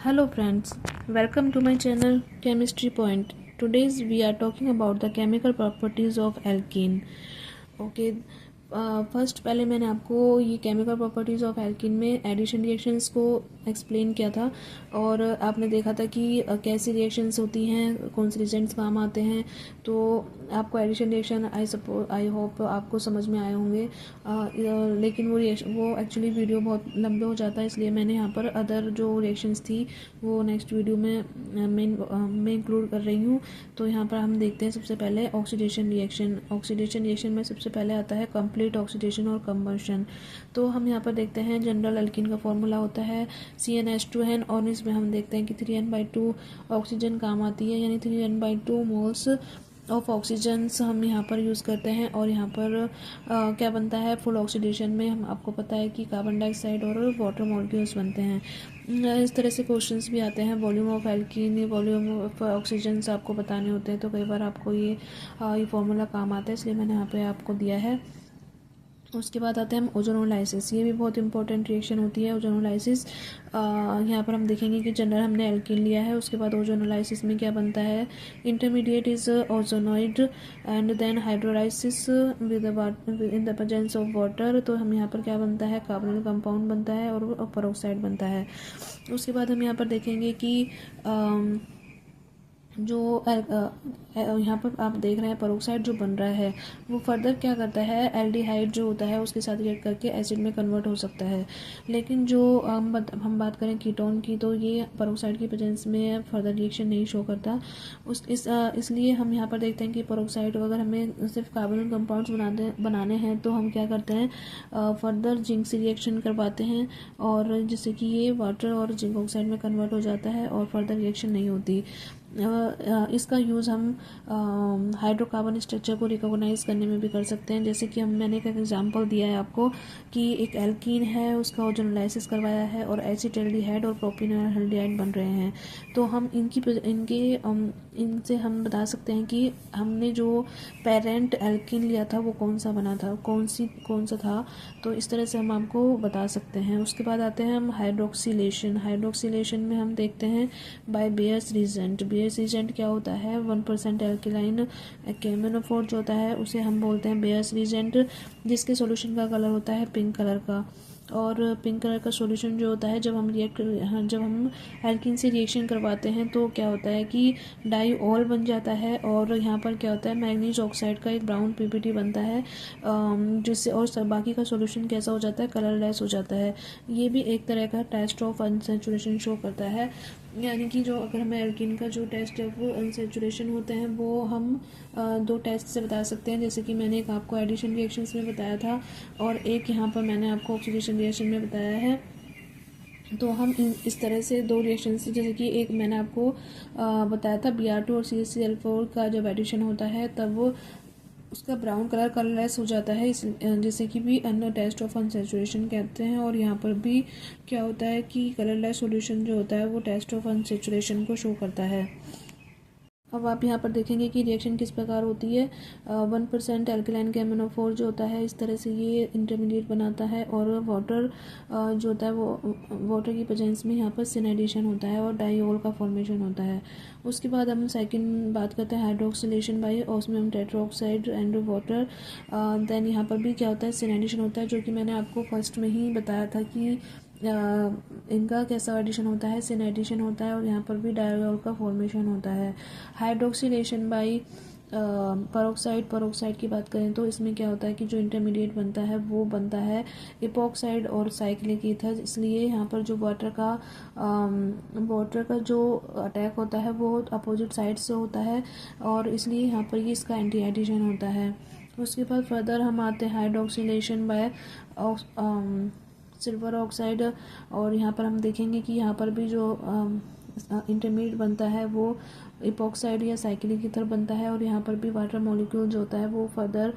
Hello friends, welcome to my channel Chemistry Point. Today we are talking about the chemical properties of alkene. Okay, first पहले मैंने आपको ये chemical properties of alkene में addition reactions को explain किया था और आपने देखा था कि कैसी रिएक्शंस होती हैं, कौन से रिएजेंट्स काम आते हैं। तो आपको एडिशन रिएक्शन आई होप आपको समझ में आए होंगे। लेकिन वो एक्चुअली वीडियो बहुत लंबे हो जाता है, इसलिए मैंने यहाँ पर अदर जो रिएक्शंस थी वो नेक्स्ट वीडियो में इंक्लूड कर रही हूँ। तो यहाँ पर हम देखते हैं सबसे पहले ऑक्सीडेशन रिएक्शन। ऑक्सीडेशन रिएक्शन में सबसे पहले आता है कंप्लीट ऑक्सीडेशन और कंबशन। तो हम यहाँ पर देखते हैं जनरल अल्कीन का फॉर्मूला होता है CnH2n और इसमें हम देखते हैं कि 3n/2 ऑक्सीजन काम आती है, यानी 3n/2 मोल्स ऑफ ऑक्सीजन्स हम यहाँ पर यूज़ करते हैं। और यहाँ पर क्या बनता है फुल ऑक्सीडेशन में, हम आपको पता है कि कार्बन डाइऑक्साइड और वाटर मॉलिक्यूल्स बनते हैं। इस तरह से क्वेश्चंस भी आते हैं, volume of alkene, volume of oxygens आपको बताने होते हैं, तो कई बार आपको ये फॉर्मूला काम आता है, इसलिए मैंने यहाँ पे आपको दिया है। उसके बाद आते हैं हम ओजोनोलाइसिस। ये भी बहुत इंपॉर्टेंट रिएक्शन होती है ओजोनोलाइसिस। यहाँ पर हम देखेंगे कि जनरल हमने एल्कीन लिया है, उसके बाद ओजोनोलाइसिस में क्या बनता है, intermediate is ozonide and then hydrolysis with in the presence of water. तो हम यहाँ पर क्या बनता है, कार्बोनिल कंपाउंड बनता है और पेरोक्साइड बनता है। उसके बाद हम यहाँ पर देखेंगे कि जो यहाँ पर आप देख रहे हैं पेरोक्साइड जो बन रहा है वो फर्दर क्या करता है, एल्डिहाइड जो होता है उसके साथ रिएक्ट करके एसिड में कन्वर्ट हो सकता है। लेकिन जो हम बात करें कीटोन की, तो ये पेरोक्साइड की प्रेजेंस में फर्दर रिएक्शन नहीं शो करता। इसलिए हम यहाँ पर देखते हैं कि पेरोक्साइड अगर हमें सिर्फ कार्बोनिल कंपाउंड्स बनाने हैं तो हम क्या करते हैं, फर्दर जिंक से रिएक्शन करवाते हैं और जिससे कि ये वाटर और जिंक ऑक्साइड में कन्वर्ट हो जाता है और फर्दर रिएक्शन नहीं होती। इसका यूज़ हम हाइड्रोकार्बन स्ट्रक्चर को रिकॉग्नाइज करने में भी कर सकते हैं। जैसे कि मैंने एक एग्जांपल दिया है आपको कि एक एल्कीन है, उसका ओजोनोलाइसिस करवाया है और एसिटाल्डिहाइड और प्रोपेनॉल्डिहाइड बन रहे हैं। तो हम इनसे हम बता सकते हैं कि हमने जो पेरेंट एल्कीन लिया था वो कौन सा बना था, कौन सा था। तो इस तरह से हम आपको बता सकते हैं। उसके बाद आते हैं हम हाइड्रोक्सिलेशन। हाइड्रोक्सिलेशन में हम देखते हैं by Baeyer's reagent. Baeyer's reagent क्या होता है, 1% एल्किलाइन KMnO4 जो होता है उसे हम बोलते हैं बेयर्स रीजेंट, जिसके सॉल्यूशन का कलर होता है पिंक कलर का। और पिंक कलर का सॉल्यूशन जो होता है जब हम एल्कीन से रिएक्शन करवाते हैं तो क्या होता है कि डाईऑल बन जाता है और यहाँ पर क्या होता है, मैग्नीज ऑक्साइड का एक ब्राउन PPT बनता है, जिससे और बाकी का सॉल्यूशन कैसा हो जाता है, कलरलेस हो जाता है। ये भी एक तरह का टेस्ट ऑफ अनसैचुरेशन शो करता है, यानी कि जो अगर हमें एल्कीन का जो टेस्ट ऑफ अनसैचुरेशन होते हैं वो हम दो टेस्ट से बता सकते हैं। जैसे कि मैंने एक आपको एडिशन रिएक्शंस में बताया था और एक यहाँ पर मैंने आपको ऑक्सीडेशन रिएक्शन में बताया है। तो हम इस तरह से दो रिएक्शन से, जैसे कि एक मैंने आपको बताया था Br2 और CH4 का जब एडिशन होता है तब वो उसका ब्राउन कलर कलरलेस हो जाता है, जैसे कि भी अन्य टेस्ट ऑफ अनसेचुरेशन कहते हैं। और यहाँ पर भी क्या होता है कि कलरलेस सॉल्यूशन जो होता है वो टेस्ट ऑफ अनसेचुरेशन को शो करता है। अब आप यहाँ पर देखेंगे कि रिएक्शन किस प्रकार होती है। 1% एल्कलाइन KMnO4 जो होता है इस तरह से ये इंटरमीडिएट बनाता है और वाटर जो होता है वो वाटर की प्रेजेंस में यहाँ पर सिनाइडेशन होता है और डाईऑल का फॉर्मेशन होता है। उसके बाद हम सेकंड बात करते हैं hydroxylation by osmium tetroxide and water. Then यहाँ पर भी क्या होता है, सिनाइडेशन होता है, जो कि मैंने आपको फर्स्ट में ही बताया था कि इनका कैसा एडिशन होता है, सिन एडिशन होता है और यहाँ पर भी डाईऑल का फॉर्मेशन होता है। हाइड्रोक्सिलेशन बाय पेरोक्साइड की बात करें तो इसमें क्या होता है कि जो इंटरमीडिएट बनता है वो बनता है इपॉक्साइड और साइक्लिक ईथर। इसलिए यहाँ पर जो वाटर का जो अटैक होता है वो अपोजिट साइड से होता है और इसलिए यहाँ पर ये इसका एंटी एडिशन होता है। उसके बाद फर्दर हम आते हैं हाइड्रोक्सिलेशन बाय सिल्वर ऑक्साइड और यहाँ पर हम देखेंगे कि यहाँ पर भी जो इंटरमीडिएट बनता है वो इपॉक्साइड या साइक्लिक ईथर बनता है और यहाँ पर भी वाटर मॉलिक्यूल जो होता है वो फर्दर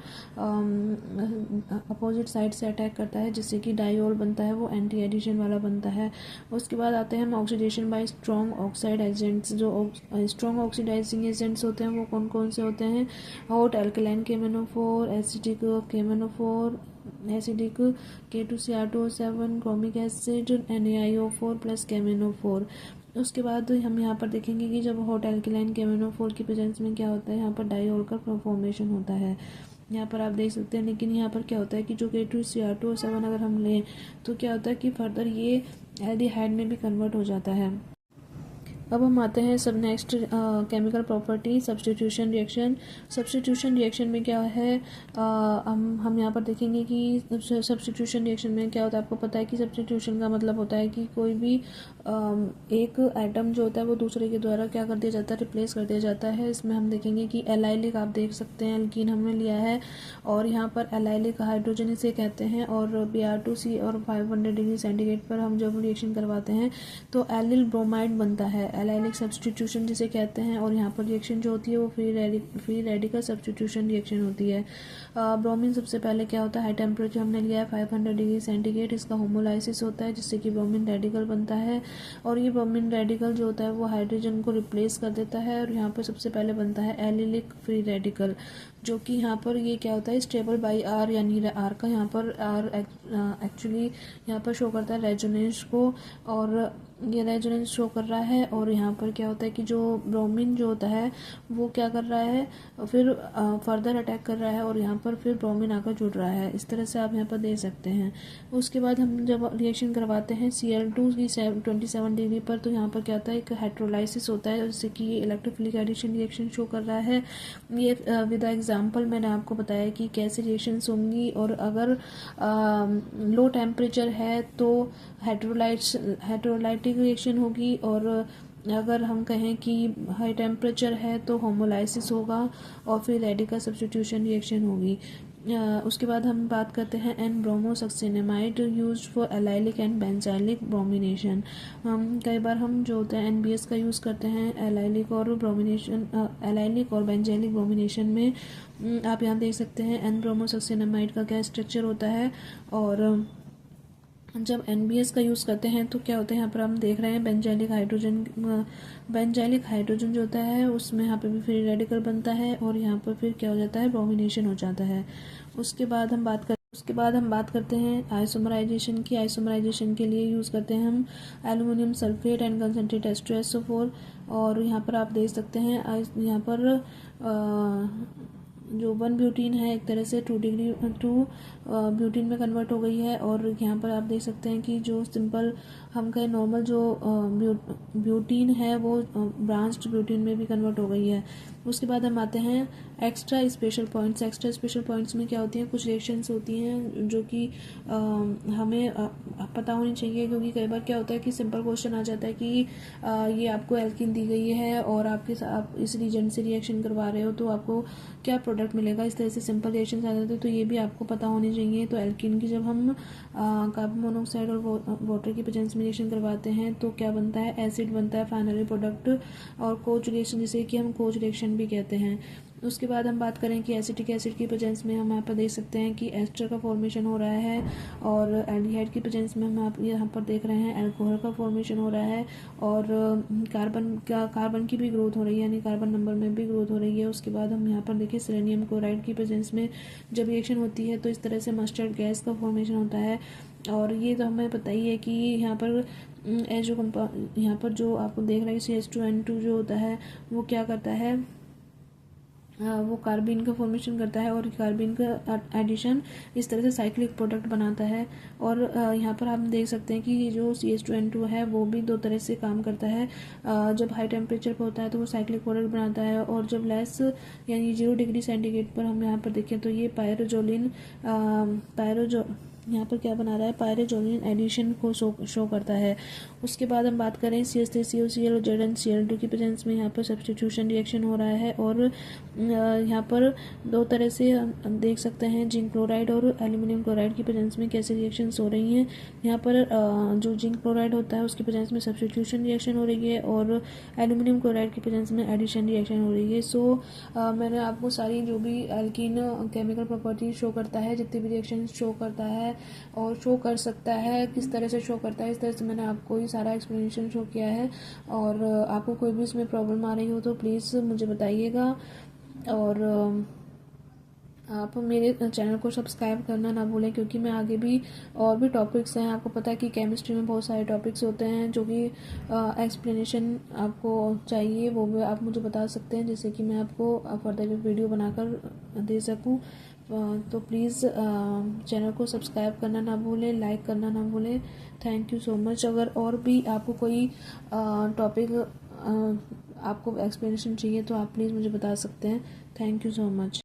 अपोजिट साइड से अटैक करता है, जिससे कि डाईऑल बनता है वो एंटी एडिशन वाला बनता है। उसके बाद आते हैं हम oxidation bye strong oxide agents. जो स्ट्रॉन्ग ऑक्सीडाइजिंग एजेंट्स होते हैं वो कौन कौन से होते हैं, hot alkaline KMnO4, acetic KMnO4, acidic K2Cr2O7 chromic acid NaIO4 plus KMnO4। उसके बाद हम यहाँ पर देखेंगे कि जब हॉट एल्केलाइन KMnO4 की प्रेजेंस में क्या होता है, यहाँ पर डाईऑल का फॉर्मेशन होता है, यहाँ पर आप देख सकते हैं। लेकिन यहाँ पर क्या होता है कि जो K2Cr2O7 अगर हम लें तो क्या होता है कि फर्दर ये एल्डिहाइड में भी कन्वर्ट हो जाता है। अब हम आते हैं सब next chemical property substitution reaction. Substitution reaction में क्या है, हम यहाँ पर देखेंगे कि सब्स्टिट्यूशन रिएक्शन में क्या होता है। आपको पता है कि सब्स्टिट्यूशन का मतलब होता है कि कोई भी एक आइटम जो होता है वो दूसरे के द्वारा क्या कर दिया जाता है, रिप्लेस कर दिया जाता है। इसमें हम देखेंगे कि एलाइलिक आप देख सकते हैं, एल्कीन हमने लिया है और यहाँ पर एलाइलिक हाइड्रोजन इसे कहते हैं। और Br2C और 500 डिग्री सेंटीग्रेड पर हम जब रिएक्शन करवाते हैं तो एलिल ब्रोमाइड बनता है, एलाइलिक सब्स्टिट्यूशन जिसे कहते हैं। और यहाँ पर रिएक्शन जो होती है वो फ्री रेडिकल सब्स्टिट्यूशन रिएक्शन होती है। ब्रोमीन सबसे पहले क्या होता है, हाई टेम्परेचर हमने लिया है 500 डिग्री सेंटीग्रेड, इसका होमोलाइसिस होता है जिससे कि ब्रोमीन रेडिकल बनता है। और ये ब्रोमीन रेडिकल जो होता है वो हाइड्रोजन को रिप्लेस कर देता है और यहाँ पर सबसे पहले बनता है एलिलिक फ्री रेडिकल, जो कि यहाँ पर ये क्या होता है, स्टेबल बाई आर, यानी आर का यहाँ पर आर एक्चुअली यहाँ पर शो करता है रेजोनेंस को, और ये रेजोनेंस शो कर रहा है। और यहाँ पर क्या होता है कि जो ब्रोमीन जो होता है वो क्या कर रहा है, फिर फर्दर अटैक कर रहा है और यहाँ पर फिर ब्रोमीन आकर जुड़ रहा है। इस तरह से आप यहाँ पर देख सकते हैं। उसके बाद हम जब रिएक्शन करवाते हैं Cl2 की 27 डिग्री पर, तो यहाँ पर क्या होता है, एक हाइड्रोलाइसिस होता है जिससे कि ये इलेक्ट्रोफिलिक एडिशन रिएक्शन शो कर रहा है। ये विद एग्जाम्पल मैंने आपको बताया कि कैसे रिएक्शंस होंगी। और अगर लो टेम्परेचर है तो हाइड्रोलाइटिक रिएक्शन होगी, और अगर हम कहें कि हाई टेम्परेचर है तो होमोलाइसिस होगा और फिर रेडिकल सब्स्टिट्यूशन रिएक्शन होगी। उसके बाद हम बात करते हैं N bromosuccinimide used for allylic and benzylic bromination. कई बार हम जो होता है NBS का यूज़ करते हैं एलाइलिक और ब्रोमिनेशन, एलाइलिक और बेंजाइलिक ब्रोमिनेशन में। आप यहाँ देख सकते हैं एन ब्रोमोसक्सिनेमाइड का क्या स्ट्रक्चर होता है। और जब NBS का यूज़ करते हैं तो क्या होता है, यहाँ पर हम देख रहे हैं बेंजाइलिक हाइड्रोजन जो होता है उसमें यहाँ पे भी फ्री रेडिकल बनता है और यहाँ पर फिर क्या हो जाता है, ब्रोमिनेशन हो जाता है। उसके बाद हम बात करते हैं आइसोमराइजेशन की। आइसोमराइजेशन के लिए यूज़ करते हैं हम aluminium sulphate and concentrate H2SO4। और यहाँ पर आप देख सकते हैं यहाँ पर जो 1 ब्यूटीन है एक तरह से 2 ब्यूटीन में कन्वर्ट हो गई है। और यहाँ पर आप देख सकते हैं कि जो सिंपल हम कहें नॉर्मल जो ब्यूटीन है वो ब्रांच्ड ब्यूटीन में भी कन्वर्ट हो गई है। उसके बाद हम आते हैं extra special points. Extra special points में क्या होती हैं, कुछ रिएक्शंस होती हैं जो कि हमें पता होनी चाहिए, क्योंकि कई बार क्या होता है कि सिंपल क्वेश्चन आ जाता है कि ये आपको एल्किन दी गई है और आप इस रीजन से रिएक्शन करवा रहे हो तो आपको क्या प्रोडक्ट मिलेगा। इस तरह से सिंपल रिएक्शन आ जाते हैं, तो ये भी आपको पता होनी चाहिए। तो एल्किन की जब हम कार्बन मोनोऑक्साइड और वाटर की प्रेजेंस में रिएक्शन करवाते हैं तो क्या बनता है, एसिड बनता है फाइनली प्रोडक्ट, और कोच रिएक्शन जिसे कि हम कोच रिएक्शन भी कहते हैं। उसके बाद हम बात करें कि एसिटिक एसिड की प्रेजेंस में हम यहाँ पर देख सकते हैं कि एस्टर का फॉर्मेशन हो रहा है, और एल्डिहाइड की प्रेजेंस में हम आप यहाँ पर देख रहे हैं अल्कोहल का फॉर्मेशन हो रहा है, और कार्बन की भी ग्रोथ हो रही है, यानी कार्बन नंबर में भी ग्रोथ हो रही है। उसके बाद हम यहाँ पर देखिए सेलेनियम क्लोराइड की प्रेजेंस में जब रिएक्शन होती है तो इस तरह से मस्टर्ड गैस का फॉर्मेशन होता है। और ये तो हमें पता ही है कि यहाँ पर यहाँ पर जो आपको देख रहे हैं CH2N2 जो होता है वो क्या करता है, वो कार्बिन का फॉर्मेशन करता है और कार्बिन का एडिशन इस तरह से साइक्लिक प्रोडक्ट बनाता है। और यहाँ पर हम देख सकते हैं कि ये जो CH2N2 है वो भी दो तरह से काम करता है। जब हाई टेम्परेचर पर होता है तो वो साइक्लिक प्रोडक्ट बनाता है, और जब लेस यानी 0 डिग्री सेंटीग्रेड पर हम यहाँ पर देखें तो ये यहाँ पर क्या बना रहा है, पायरोजोलिन एडिशन को शो करता है। उसके बाद हम बात करें CH3COCl और ZnCl2 की प्रेजेंस में यहाँ पर सब्स्टिट्यूशन रिएक्शन हो रहा है। और यहाँ पर दो तरह से हम देख सकते हैं जिंक क्लोराइड और एल्यूमिनियम क्लोराइड की प्रेजेंस में कैसे रिएक्शंस हो रही हैं। यहाँ पर जो जिंक क्लोराइड होता है उसकी प्रेजेंस में सब्स्टिट्यूशन रिएक्शन हो रही है, और एल्यूमिनियम क्लोराइड की प्रेजेंस में एडिशन रिएक्शन हो रही है। सो मैंने आपको सारी जो भी एल्कीन केमिकल प्रॉपर्टी शो करता है, जितनी भी रिएक्शन शो करता है और शो कर सकता है, किस तरह से शो करता है, इस तरह से मैंने आपको ये सारा एक्सप्लेनेशन शो किया है। और आपको कोई भी इसमें प्रॉब्लम आ रही हो तो प्लीज़ मुझे बताइएगा। और आप मेरे चैनल को सब्सक्राइब करना ना भूलें, क्योंकि मैं आगे भी और भी टॉपिक्स हैं। आपको पता है कि केमिस्ट्री में बहुत सारे टॉपिक्स होते हैं जो कि एक्सप्लेनेशन आपको चाहिए, वो भी आप मुझे बता सकते हैं, जिससे कि मैं आपको फर्दर वीडियो बनाकर दे सकूं। तो प्लीज़ चैनल को सब्सक्राइब करना ना भूलें, लाइक करना ना भूलें। Thank you so much. अगर और भी आपको कोई टॉपिक आपको एक्सप्लेनेशन चाहिए तो आप प्लीज़ मुझे बता सकते हैं। Thank you so much.